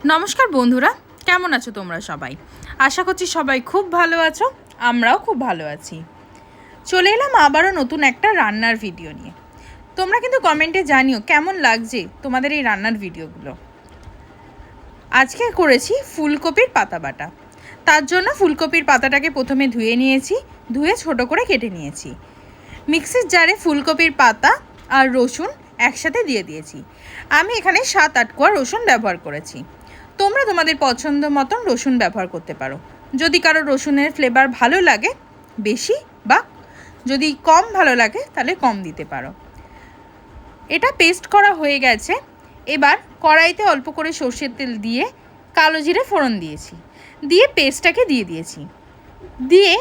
নমস্কার বন্ধুরা, কেমন আছো তোমরা সবাই? আশা করছি সবাই খুব ভালো আছো, আমরাও খুব ভালো আছি। চলে এলাম আবারও নতুন একটা রান্নার ভিডিও নিয়ে। তোমরা কিন্তু কমেন্টে জানিও কেমন লাগছে তোমাদের এই রান্নার ভিডিওগুলো। আজকে করেছি ফুলকপির পাতা বাটা। তার জন্য ফুলকপির পাতাটাকে প্রথমে ধুয়ে নিয়েছি, ধুয়ে ছোট করে কেটে নিয়েছি। মিক্সির জারে ফুলকপির পাতা আর রসুন একসাথে দিয়ে দিয়েছি। আমি এখানে 7-8 কোয়া রসুন ব্যবহার করেছি। তোমরা তোমাদের পছন্দ মতন রসুন ব্যবহার করতে পারো। যদি কারো রসুনের ফ্লেভার ভালো লাগে বেশি, বা যদি কম ভালো লাগে তাহলে কম দিতে পারো। এটা পেস্ট করা হয়ে গেছে। এবার কড়াইতে অল্প করে সর্ষের তেল দিয়ে কালো জিরে ফোড়ন দিয়েছি, দিয়ে পেস্টটাকে দিয়ে দিয়েছি। দিয়ে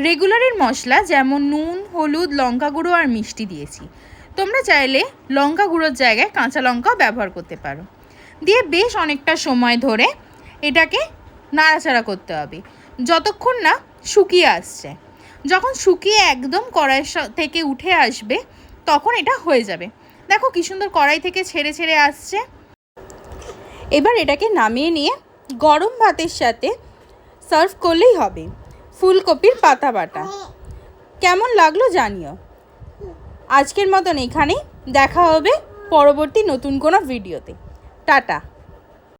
রেগুলারের মশলা যেমন নুন, হলুদ, লঙ্কা গুঁড়ো আর মিষ্টি দিয়েছি। তোমরা চাইলে লঙ্কা গুঁড়োর জায়গায় কাঁচা লঙ্কাও ব্যবহার করতে পারো। দিয়ে বেশ অনেকটা সময় ধরে এটাকে নাড়াচাড়া করতে হবে যতক্ষণ না শুকিয়ে আসছে। যখন শুকিয়ে একদম কড়াই থেকে উঠে আসবে তখন এটা হয়ে যাবে। দেখো কি সুন্দর কড়াই থেকে ছেড়ে ছেড়ে আসছে। এবার এটাকে নামিয়ে নিয়ে গরম ভাতের সাথে সার্ভ করলেই হবে ফুলকপির পাতা বাটা। কেমন লাগলো জানিও। আজকের মতন এখানেই, দেখা হবে পরবর্তী নতুন কোনো ভিডিওতে। টাটা।